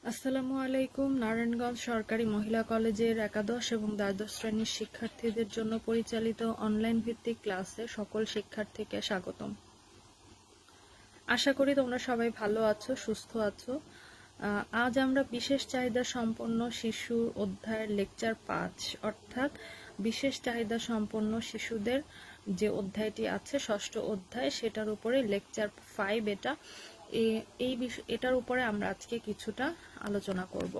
আসসালামু আলাইকুম। নারায়ণগঞ্জ সরকারি মহিলা কলেজের একাদশ এবং দ্বাদশ শ্রেণীর শিক্ষার্থীদের জন্য পরিচালিত অনলাইন ভিত্তিক ক্লাসে সকল শিক্ষার্থীকে স্বাগতম। আশা করি তোমরা সবাই ভালো আছো, সুস্থ আছো। আজ আমরা বিশেষ চাহিদা সম্পন্ন শিশুর অধ্যায়ের লেকচার 5 অর্থাৎ বিশেষ চাহিদা সম্পন্ন শিশুদের যে অধ্যায়টি আছে ষষ্ঠ অধ্যায়, সেটার উপরে লেকচার 5 এটার উপরে আমরা আজকে কিছুটা আলোচনা করব।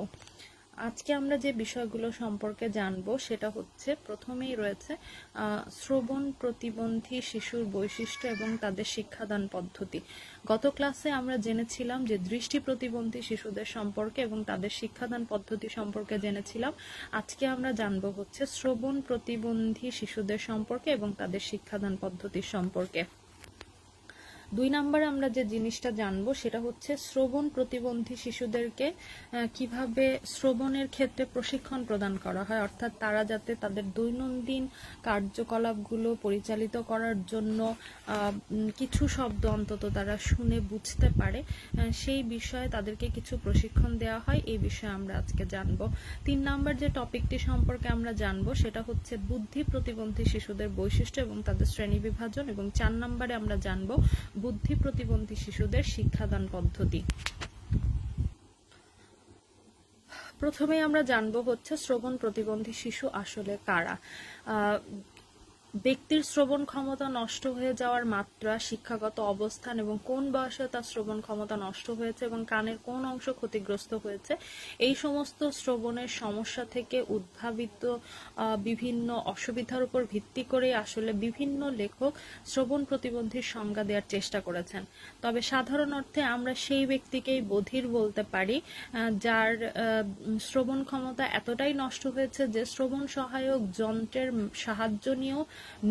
আজকে আমরা যে বিষয়গুলো সম্পর্কে জানবো সেটা হচ্ছে, প্রথমেই রয়েছে শ্রবণ প্রতিবন্ধী শিশুর বৈশিষ্ট্য এবং তাদের শিক্ষাদান পদ্ধতি। গত ক্লাসে আমরা জেনেছিলাম যে দৃষ্টি প্রতিবন্ধী শিশুদের সম্পর্কে এবং তাদের শিক্ষাদান পদ্ধতি সম্পর্কে জেনেছিলাম। আজকে আমরা জানবো হচ্ছে শ্রবণ প্রতিবন্ধী শিশুদের সম্পর্কে এবং তাদের শিক্ষাদান পদ্ধতি সম্পর্কে। 2 নম্বরে আমরা যে জিনিসটা জানবো সেটা হচ্ছে শ্রবণ প্রতিবন্ধী শিশুদেরকে কিভাবে শ্রবণের ক্ষেত্রে প্রশিক্ষণ প্রদান করা হয়, অর্থাৎ তারা যাতে তাদের দৈনন্দিন কার্যকলাপগুলো পরিচালিত করার জন্য কিছু শব্দ অন্তত তারা শুনে বুঝতে পারে, সেই বিষয়ে তাদেরকে কিছু প্রশিক্ষণ দেওয়া হয়। এই বিষয়ে আমরা আজকে জানবো। 3 নম্বর যে টপিকটি সম্পর্কে আমরা জানবো সেটা হচ্ছে বুদ্ধি প্রতিবন্ধী শিশুদের বৈশিষ্ট্য এবং তাদের শ্রেণী বিভাজন, এবং 4 নম্বরে আমরা জানবো বুদ্ধি প্রতিবন্ধী শিশুদের শিক্ষাদান পদ্ধতি। প্রথমে আমরা জানবো হচ্ছে শ্রবণ প্রতিবন্ধী শিশু আসলে কারা। ব্যক্তির শ্রবণ ক্ষমতা নষ্ট হয়ে যাওয়ার মাত্রা, শিক্ষাগত অবস্থান এবং কোন বয়সে তার শ্রবণ ক্ষমতা নষ্ট হয়েছে এবং কানের কোন অংশ ক্ষতিগ্রস্ত হয়েছে, এই সমস্ত শ্রবণের সমস্যা থেকে উদ্ভাবিত বিভিন্ন অসুবিধার উপর ভিত্তি করে আসলে বিভিন্ন লেখক শ্রবণ প্রতিবন্ধীর সংজ্ঞা দেওয়ার চেষ্টা করেছেন। তবে সাধারণ অর্থে আমরা সেই ব্যক্তিকেই বধির বলতে পারি যার শ্রবণ ক্ষমতা এতটাই নষ্ট হয়েছে যে শ্রবণ সহায়ক যন্ত্রের সাহায্য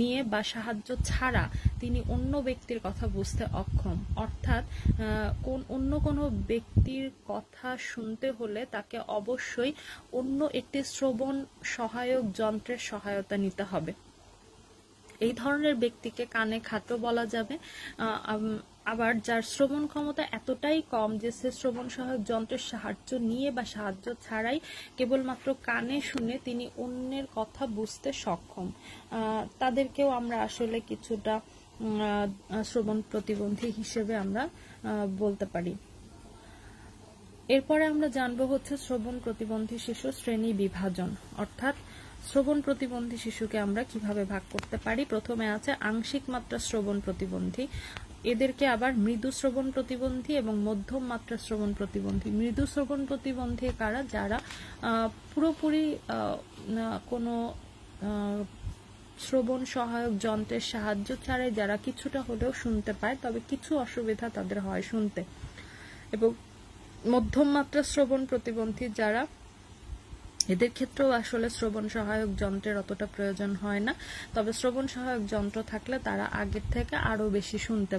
নিয়ে বা সাহায্য ছাড়া তিনি অন্য ব্যক্তির কথা বুঝতে অক্ষম। অর্থাৎ অন্য কোনো ব্যক্তির কথা শুনতে হলে তাকে অবশ্যই অন্য একটি শ্রবণ সহায়ক যন্ত্রের সহায়তা নিতে হবে। এই ধরনের ব্যক্তিকে কানে খাটো বলা যাবে। আবার যার শ্রবণ ক্ষমতা এতটাই কম যে সে শ্রবণ সহায়ক যন্ত্রের সাহায্য নিয়ে বা সাহায্য ছাড়াই কেবলমাত্র কানে শুনে তিনি অন্যের কথা বুঝতে সক্ষম, তাদেরকেও আমরা আসলে কিছুটা শ্রবণ প্রতিবন্ধী হিসেবে আমরা বলতে পারি। এরপরে আমরা জানবো হচ্ছে শ্রবণ প্রতিবন্ধী শিশু শ্রেণী বিভাজন, অর্থাৎ শ্রবণ প্রতিবন্ধী শিশুকে আমরা কিভাবে ভাগ করতে পারি। প্রথমে আছে আংশিক মাত্রা শ্রবণ প্রতিবন্ধী, এদেরকে আবার মৃদু শ্রবণ প্রতিবন্ধী এবং মধ্যম মাত্রা শ্রবণ প্রতিবন্ধী। মৃদু শ্রবণ প্রতিবন্ধী কারা? যারা পুরোপুরি কোনো শ্রবণ সহায়ক যন্ত্রের সাহায্য ছাড়াই যারা কিছুটা হলেও শুনতে পায়, তবে কিছু অসুবিধা তাদের হয় শুনতে। এবং মধ্যম মাত্রা শ্রবণ প্রতিবন্ধী যারা, এদের ক্ষেত্রেও আসলে শ্রবণ সহায়ক যন্ত্রের অতটা প্রয়োজন হয় না, তবে শ্রবণ সহায়ক যন্ত্র থাকলে তারা আগের থেকে আরো বেশি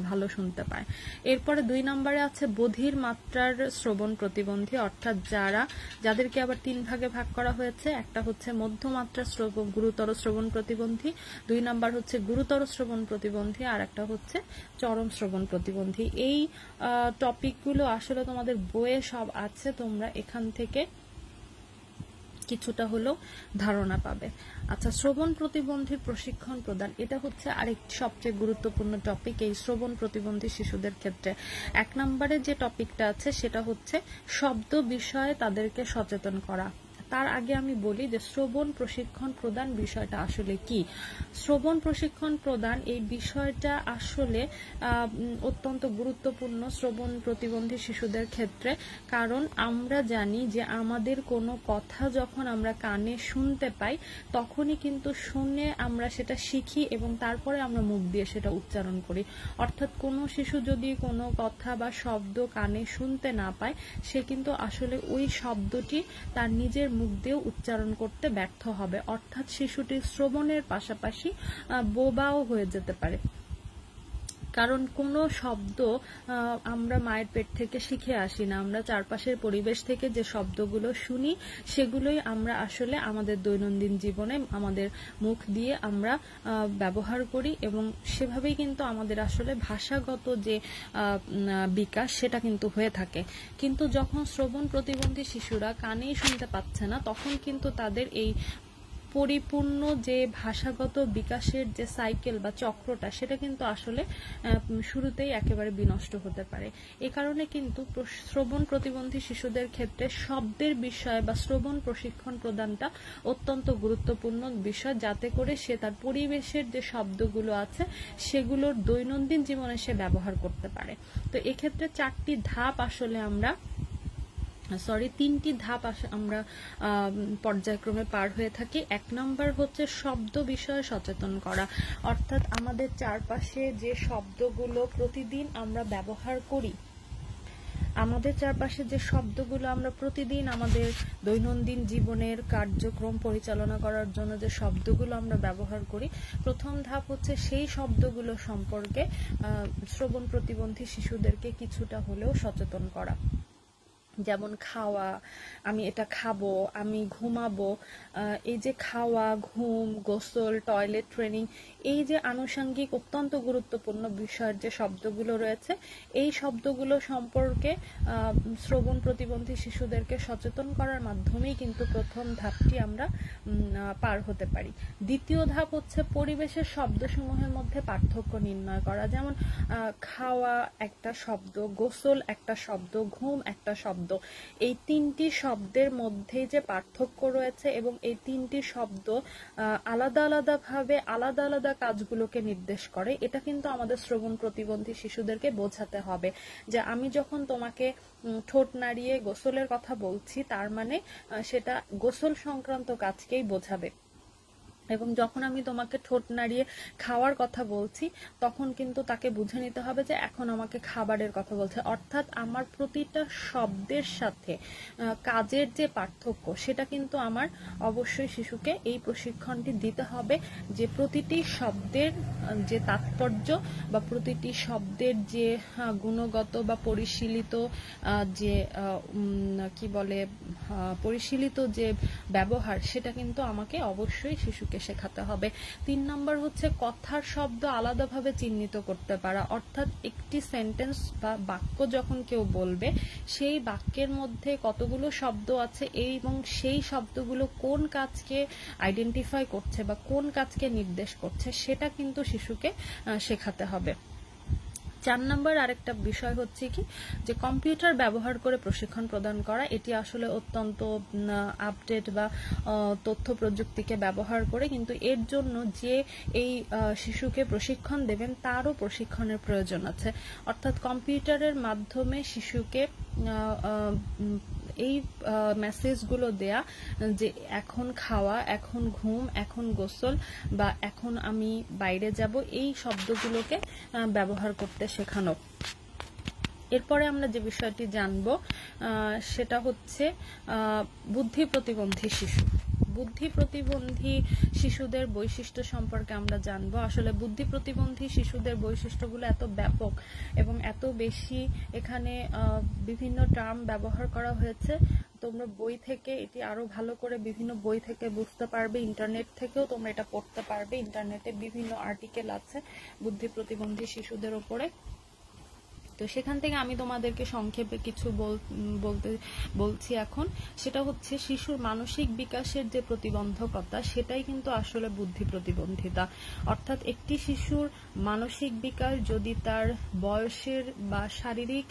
ভালো শুনতে পায়। এরপরে 2 নম্বরে আছে বধির মাত্রার শ্রবণ প্রতিবন্ধী, অর্থাৎ যাদেরকে আবার 3 ভাগে ভাগ করা হয়েছে। একটা হচ্ছে মধ্যমাত্রা গুরুতর শ্রবণ প্রতিবন্ধী, 2 নম্বর হচ্ছে গুরুতর শ্রবণ প্রতিবন্ধী, আর একটা হচ্ছে চরম শ্রবণ প্রতিবন্ধী। এই টপিকগুলো আসলে তোমাদের বইয়ে সব আছে, তোমরা এখান থেকে কিছুটা হলেও ধারণা পাবে। আচ্ছা, শ্রবণ প্রতিবন্ধীর প্রশিক্ষণ প্রদান, এটা হচ্ছে আরেকটি সবচেয়ে গুরুত্বপূর্ণ টপিক এই শ্রবণ প্রতিবন্ধী শিশুদের ক্ষেত্রে। 1 নম্বরে যে টপিকটা আছে সেটা হচ্ছে শব্দ বিষয়ে তাদেরকে সচেতন করা। তার আগে আমি বলি যে শ্রবণ প্রশিক্ষণ প্রদান বিষয়টা আসলে কি। শ্রবণ প্রশিক্ষণ প্রদান এই বিষয়টা আসলে অত্যন্ত গুরুত্বপূর্ণ শ্রবণ প্রতিবন্ধী শিশুদের ক্ষেত্রে, কারণ আমরা জানি যে আমাদের কোনো কথা যখন আমরা কানে শুনতে পাই তখনই কিন্তু শুনে আমরা সেটা শিখি এবং তারপরে আমরা মুখ দিয়ে সেটা উচ্চারণ করি। অর্থাৎ কোনো শিশু যদি কোনো কথা বা শব্দ কানে শুনতে না পায়, সে কিন্তু আসলে ওই শব্দটি তার নিজের মুখ দিয়ে উচ্চারণ করতে ব্যর্থ হবে, অর্থাৎ শিশুটি শ্রবণের পাশাপাশি বোবাও হয়ে যেতে পারে। কারণ কোনো শব্দ আমরা মায়ের পেট থেকে শিখে আসি না, আমরা চারপাশের পরিবেশ থেকে যে শব্দগুলো শুনি সেগুলোই আমরা আসলে আমাদের দৈনন্দিন জীবনে আমাদের মুখ দিয়ে আমরা ব্যবহার করি, এবং সেভাবেই কিন্তু আমাদের আসলে ভাষাগত যে বিকাশ সেটা কিন্তু হয়ে থাকে। কিন্তু যখন শ্রবণ প্রতিবন্ধী শিশুরা কানেই শুনতে পাচ্ছে না, তখন কিন্তু তাদের এই পরিপূর্ণ যে ভাষাগত বিকাশের যে সাইকেল বা চক্রটা সেটা কিন্তু আসলে শুরুতেই একেবারে বিনষ্ট হতে পারে। এ কারণে কিন্তু শ্রবণ প্রতিবন্ধী শিশুদের ক্ষেত্রে শব্দের বিষয় বা শ্রবণ প্রশিক্ষণ প্রদানটা অত্যন্ত গুরুত্বপূর্ণ বিষয়, যাতে করে সে তার পরিবেশের যে শব্দগুলো আছে সেগুলোর দৈনন্দিন জীবনে সে ব্যবহার করতে পারে। তো এক্ষেত্রে তিনটি ধাপ আমরা পর্যায়ক্রমে পার হয়ে থাকি। 1 নম্বর হচ্ছে শব্দ বিষয়ে সচেতন করা, অর্থাৎ আমাদের চারপাশে যে শব্দগুলো প্রতিদিন আমরা ব্যবহার করি, আমাদের চারপাশে যে শব্দগুলো আমরা প্রতিদিন আমাদের দৈনন্দিন জীবনের কার্যক্রম পরিচালনা করার জন্য যে শব্দগুলো আমরা ব্যবহার করি, প্রথম ধাপ হচ্ছে সেই শব্দগুলো সম্পর্কে শ্রবণ প্রতিবন্ধী শিশুদেরকে কিছুটা হলেও সচেতন করা। যেমন খাওয়া, আমি এটা খাবো, আমি ঘুমাবো, এই যে খাওয়া, ঘুম, গোসল, টয়লেট ট্রেনিং, এই যে আনুষঙ্গিক অত্যন্ত গুরুত্বপূর্ণ বিষয়ের যে শব্দগুলো রয়েছে, এই শব্দগুলো সম্পর্কে শ্রবণ প্রতিবন্ধী শিশুদেরকে সচেতন করার মাধ্যমেই কিন্তু প্রথম ধাপটি আমরা পার হতে পারি। দ্বিতীয় ধাপ হচ্ছে পরিবেশের শব্দসমূহের মধ্যে পার্থক্য নির্ণয় করা। যেমন খাওয়া একটা শব্দ, গোসল একটা শব্দ, ঘুম একটা শব্দ। এই তিনটি শব্দের মধ্যে যে পার্থক্য রয়েছে এবং এই তিনটি শব্দ আলাদা আলাদাভাবে আলাদা আলাদা কাজগুলোকে নির্দেশ করে, এটা কিন্তু আমাদের শ্রবণ প্রতিবন্ধী শিশুদেরকে বোঝাতে হবে যে আমি যখন তোমাকে ঠোঁট নাড়িয়ে গোসলের কথা বলছি, তার মানে সেটা গোসল সংক্রান্ত কাজকেই বোঝাবে, এবং যখন আমি তোমাকে ঠোঁট নাড়িয়ে খাওয়ার কথা বলছি তখন কিন্তু তাকে বুঝে নিতে হবে যে এখন আমাকে খাবারের কথা বলছে। অর্থাৎ আমার প্রতিটা শব্দের সাথে কাজের যে পার্থক্য সেটা কিন্তু আমার অবশ্যই শিশুকে এই প্রশিক্ষণটি দিতে হবে, যে প্রতিটি শব্দের যে তাৎপর্য বা প্রতিটি শব্দের যে গুণগত বা পরিশীলিত যে পরিশীলিত যে ব্যবহার, সেটা কিন্তু আমাকে অবশ্যই শিশুকে শেখাতে হবে। 3 নম্বর হচ্ছে কথার শব্দ আলাদাভাবে চিহ্নিত করতে পারা, অর্থাৎ একটি সেন্টেন্স বা বাক্য যখন কেউ বলবে সেই বাক্যের মধ্যে কতগুলো শব্দ আছে এবং সেই শব্দগুলো কোন কাজকে আইডেন্টিফাই করছে বা কোন কাজকে নির্দেশ করছে সেটা কিন্তু শিশুকে শেখাতে হবে। 4 নম্বর আরেকটা বিষয় হচ্ছে কি, যে কম্পিউটার ব্যবহার করে প্রশিক্ষণ প্রদান করা। এটি আসলে অত্যন্ত আপডেট বা তথ্য প্রযুক্তিকে ব্যবহার করে, কিন্তু এর জন্য যে এই শিশুকে প্রশিক্ষণ দেবেন তারও প্রশিক্ষণের প্রয়োজন আছে। অর্থাৎ কম্পিউটারের মাধ্যমে শিশুকে এই মেসেজগুলো দেয়া যে এখন খাওয়া, এখন ঘুম, এখন গোসল বা এখন আমি বাইরে যাব, এই শব্দগুলোকে ব্যবহার করতে শেখানো। এরপরে আমরা যে বিষয়টি জানব সেটা হচ্ছে বুদ্ধি প্রতিবন্ধী শিশু। বুদ্ধি প্রতিবন্ধী শিশুদের বৈশিষ্ট্য সম্পর্কে আমরা জানবো। আসলে বুদ্ধি প্রতিবন্ধী শিশুদের বৈশিষ্ট্যগুলো এত ব্যাপক এবং এত বেশি, এখানে বিভিন্ন টার্ম ব্যবহার করা হয়েছে। তোমরা বই থেকে এটি আরো ভালো করে বিভিন্ন বই থেকে বুঝতে পারবে, ইন্টারনেট থেকেও তোমরা এটা পড়তে পারবে। ইন্টারনেটে বিভিন্ন আর্টিকেল আছে বুদ্ধি প্রতিবন্ধী শিশুদের উপরে। তো সেখান থেকে আমি তোমাদেরকে সংক্ষেপে কিছু বলছি এখন। সেটা হচ্ছে শিশুর মানসিক বিকাশের যে প্রতিবন্ধকতা, সেটাই কিন্তু আসলে বুদ্ধি প্রতিবন্ধিতা। অর্থাৎ একটি শিশুর মানসিক বিকাশ যদি তার বয়সের বা শারীরিক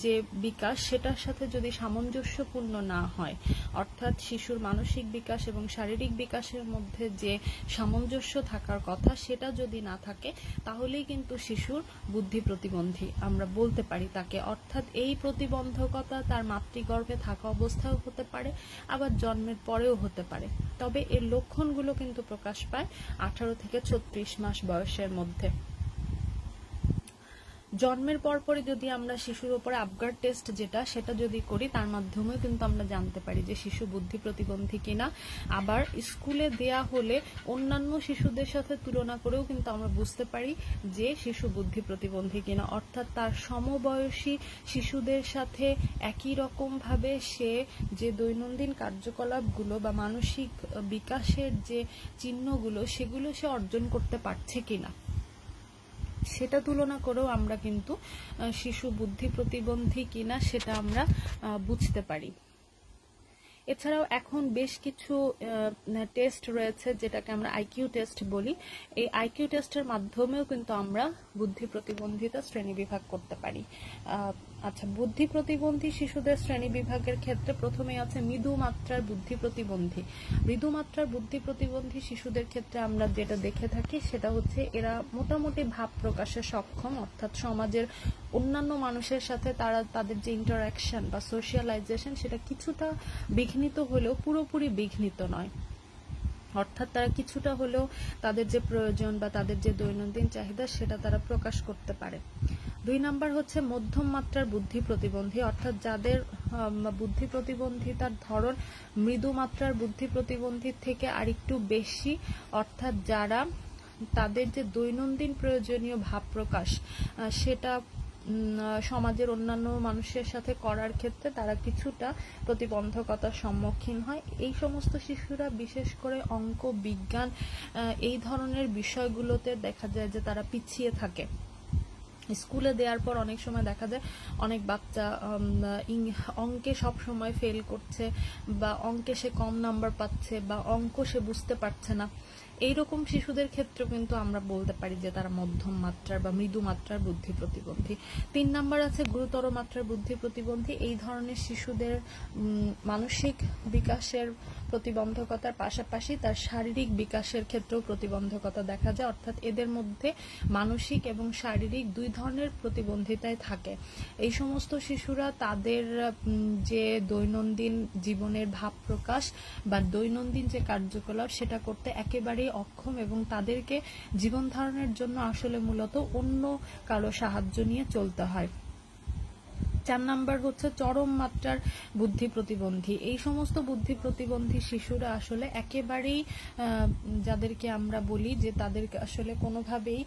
যে বিকাশ সেটার সাথে যদি সামঞ্জস্যপূর্ণ না হয়, অর্থাৎ শিশুর মানসিক বিকাশ এবং শারীরিক বিকাশের মধ্যে যে সামঞ্জস্য থাকার কথা সেটা যদি না থাকে, তাহলেই কিন্তু শিশুর বুদ্ধি প্রতিবন্ধী আমরা বলতে পারি তাকে। অর্থাৎ এই প্রতিবন্ধকতা তার মাতৃগর্ভে থাকা অবস্থাও হতে পারে, আবার জন্মের পরেও হতে পারে। তবে এর লক্ষণগুলো কিন্তু প্রকাশ পায় 18 থেকে 36 মাস বয়সের মধ্যে। জন্মের পরপরই যদি আমরা শিশুর উপরে আবগার টেস্ট সেটা যদি করি, তার মাধ্যমেও কিন্তু আমরা জানতে পারি যে শিশু বুদ্ধি প্রতিবন্ধী কিনা। আবার স্কুলে দেয়া হলে অন্যান্য শিশুদের সাথে তুলনা করেও কিন্তু আমরা বুঝতে পারি যে শিশু বুদ্ধি প্রতিবন্ধী কিনা, অর্থাৎ তার সমবয়সী শিশুদের সাথে একই রকম ভাবে সে যে দৈনন্দিন কার্যকলাপগুলো বা মানসিক বিকাশের যে চিহ্নগুলো সেগুলো সে অর্জন করতে পারছে কিনা, সেটা তুলনা করেও আমরা কিন্তু শিশু বুদ্ধি প্রতিবন্ধী কিনা সেটা আমরা বুঝতে পারি। এছাড়াও এখন বেশ কিছু টেস্ট রয়েছে যেটাকে আমরা আইকিউ টেস্ট বলি। এই আইকিউ টেস্টের মাধ্যমেও কিন্তু আমরা বুদ্ধি প্রতিবন্ধিতা শ্রেণী বিভাগ করতে পারি। আচ্ছা, বুদ্ধি প্রতিবন্ধী শিশুদের শ্রেণী বিভাগের ক্ষেত্রে প্রথমে আছে মৃদু মাত্রার বুদ্ধি প্রতিবন্ধী। মৃদু মাত্রার বুদ্ধি প্রতিবন্ধী শিশুদের ক্ষেত্রে আমরা যেটা দেখে থাকি সেটা হচ্ছে এরা মোটামুটি ভাব প্রকাশে সক্ষম, অর্থাৎ সমাজের অন্যান্য মানুষের সাথে তাদের যে ইন্টারাকশন বা সোশিয়ালাইজেশন সেটা কিছুটা বিঘ্নিত হলেও পুরোপুরি বিঘ্নিত নয়, অর্থাৎ তারা কিছুটা হলেও তাদের যে প্রয়োজন বা তাদের যে দৈনন্দিন চাহিদা সেটা তারা প্রকাশ করতে পারে। 2 নাম্বার হচ্ছে মধ্যম মাত্রার বুদ্ধি প্রতিবন্ধী, অর্থাৎ যাদের বুদ্ধি প্রতিবন্ধিতার ধরন মৃদু মাত্রার বুদ্ধি প্রতিবন্ধীর থেকে আরেকটু বেশি, অর্থাৎ যারা তাদের যে দৈনন্দিন প্রয়োজনীয় ভাব প্রকাশ সেটা সমাজের অন্যান্য মানুষের সাথে করার ক্ষেত্রে তারা কিছুটা প্রতিবন্ধকতার সম্মুখীন হয়। এই সমস্ত শিশুরা বিশেষ করে অঙ্ক, বিজ্ঞান এই ধরনের বিষয়গুলোতে দেখা যায় যে তারা পিছিয়ে থাকে। স্কুলে দেওয়ার পর অনেক সময় দেখা যায় অনেক বাচ্চা অঙ্কে সব সময় ফেল করছে বা অঙ্কে সে কম নাম্বার পাচ্ছে বা অঙ্ক সে বুঝতে পারছে না। এইরকম শিশুদের ক্ষেত্রে কিন্তু আমরা বলতে পারি যে তারা মধ্যম মাত্রার বা মৃদু মাত্রার বুদ্ধি প্রতিবন্ধী। 3 নাম্বার আছে গুরুতর মাত্রার বুদ্ধি প্রতিবন্ধী। এই ধরনের শিশুদের মানসিক বিকাশের প্রতিবন্ধকতার পাশাপাশি তার শারীরিক বিকাশের ক্ষেত্রেও প্রতিবন্ধকতা দেখা যায়, অর্থাৎ এদের মধ্যে মানসিক এবং শারীরিক 2 ধরনের প্রতিবন্ধিতায় থাকে। এই সমস্ত শিশুরা তাদের যে দৈনন্দিন জীবনের ভাব প্রকাশ বা দৈনন্দিন যে কার্যকলাপ সেটা করতে একেবারেই অক্ষম এবং তাদেরকে জীবন ধারণের জন্য আসলে মূলত অন্য কারো সাহায্য নিয়ে চলতে হয়। 4 নাম্বার হচ্ছে চরম মাত্রার বুদ্ধি প্রতিবন্ধী। এই সমস্ত বুদ্ধি প্রতিবন্ধী শিশুরা আসলে একেবারেই যাদেরকে আমরা বলি যে তাদেরকে আসলে কোনোভাবেই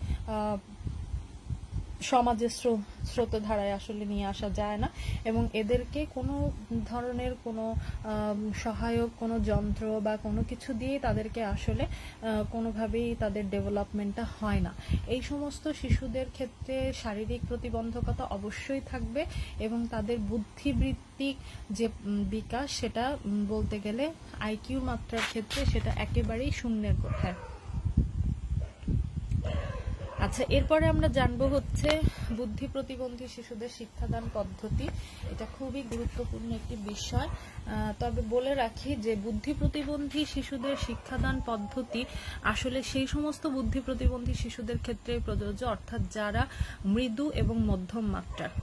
সমাজের স্রোতধারায় আসলে নিয়ে আসা যায় না এবং এদেরকে কোনো ধরনের কোনো সহায়ক কোনো যন্ত্র বা কোনো কিছু দিয়ে তাদেরকে আসলে কোনোভাবেই তাদের ডেভেলপমেন্টটা হয় না। এই সমস্ত শিশুদের ক্ষেত্রে শারীরিক প্রতিবন্ধকতা অবশ্যই থাকবে এবং তাদের বুদ্ধিবৃত্তিক যে বিকাশ সেটা বলতে গেলে আইকিউ মাত্রার ক্ষেত্রে সেটা একেবারেই শূন্যের কোঠায়। আচ্ছা, এরপরে আমরা জানবো হচ্ছে বুদ্ধি প্রতিবন্ধী শিশুদের শিক্ষাদান পদ্ধতি। এটা খুবই গুরুত্বপূর্ণ একটি বিষয়। তবে বলে রাখি যে বুদ্ধি প্রতিবন্ধী শিশুদের শিক্ষাদান পদ্ধতি আসলে সেই সমস্ত বুদ্ধি প্রতিবন্ধী শিশুদের ক্ষেত্রে প্রযোজ্য, অর্থাৎ যারা মৃদু এবং মধ্যম মাত্রার।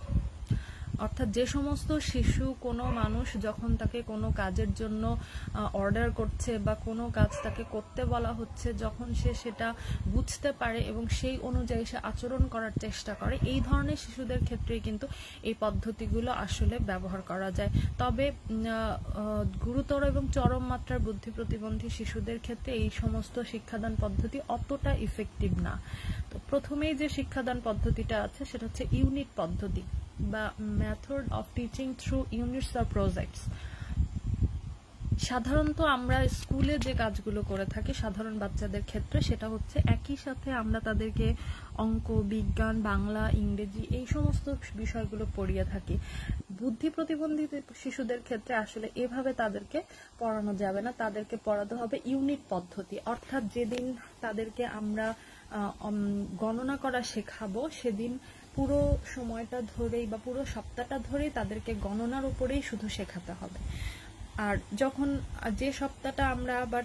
অর্থাৎ যে সমস্ত শিশু কোনো মানুষ যখন তাকে কোনো কাজের জন্য অর্ডার করছে বা কোনো কাজ তাকে করতে বলা হচ্ছে, যখন সে সেটা বুঝতে পারে এবং সেই অনুযায়ী সে আচরণ করার চেষ্টা করে, এই ধরনের শিশুদের ক্ষেত্রেই কিন্তু এই পদ্ধতিগুলো আসলে ব্যবহার করা যায়। তবে গুরুতর এবং চরম মাত্রার বুদ্ধি প্রতিবন্ধী শিশুদের ক্ষেত্রে এই সমস্ত শিক্ষাদান পদ্ধতি অতটা ইফেক্টিভ না। তো প্রথমেই যে শিক্ষাদান পদ্ধতিটা আছে সেটা হচ্ছে ইউনিট পদ্ধতি বা method of teaching through units or projects. সাধারণত আমরা স্কুলে যে কাজগুলো করে থাকি সাধারণ বাচ্চাদের ক্ষেত্রে সেটা হচ্ছে একই সাথে আমরা তাদেরকে অঙ্ক, বিজ্ঞান, বাংলা, ইংরেজি এই সমস্ত বিষয়গুলো পড়িয়ে থাকি। বুদ্ধি প্রতিবন্ধী শিশুদের ক্ষেত্রে আসলে এভাবে তাদেরকে পড়ানো যাবে না, তাদেরকে পড়াতে হবে ইউনিট পদ্ধতি। অর্থাৎ যেদিন তাদেরকে আমরা গণনা করা শেখাবো সেদিন পুরো সময়টা ধরেই বা পুরো সপ্তাহটা ধরেই তাদেরকে গণনার উপরেই শুধু শেখাতে হবে। আর যখন যে সপ্তাহটা আমরা আবার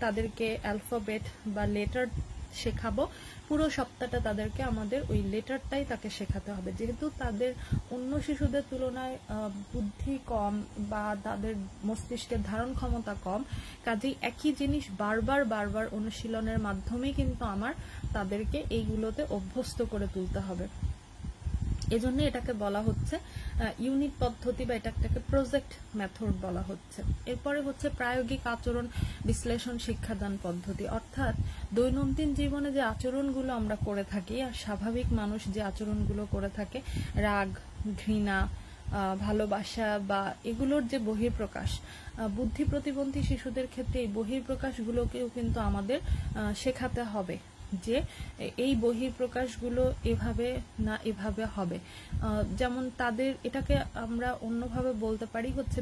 তাদেরকে অ্যালফাবেট বা লেটার শেখাবো, পুরো সপ্তাহটা তাদেরকে আমাদের ওই লেটারটাই তাকে শেখাতে হবে। যেহেতু তাদের অন্য শিশুদের তুলনায় বুদ্ধি কম বা তাদের মস্তিষ্কের ধারণ ক্ষমতা কম, কাজেই একই জিনিস বারবার বারবার অনুশীলনের মাধ্যমেই কিন্তু আমার তাদেরকে এইগুলোতে অভ্যস্ত করে তুলতে হবে। এজন্য এটাকে বলা হচ্ছে ইউনিট পদ্ধতি বা এটাকে প্রজেক্ট মেথড বলা হচ্ছে। এরপরে হচ্ছে প্রায়োগিক আচরণ বিশ্লেষণ শিক্ষাদান পদ্ধতি, অর্থাৎ দৈনন্দিন জীবনে যে আচরণগুলো আমরা করে থাকি আর স্বাভাবিক মানুষ যে আচরণগুলো করে থাকে, রাগ, ঘৃণা, ভালোবাসা বা এগুলোর যে বহিঃপ্রকাশ, বুদ্ধি প্রতিবন্ধী শিশুদের ক্ষেত্রে এই বহিঃপ্রকাশগুলোকেও কিন্তু আমাদের শেখাতে হবে যে এই বহিঃপ্রকাশগুলো এভাবে না এভাবে হবে। যেমন তাদের এটাকে আমরা অন্যভাবে বলতে পারি হচ্ছে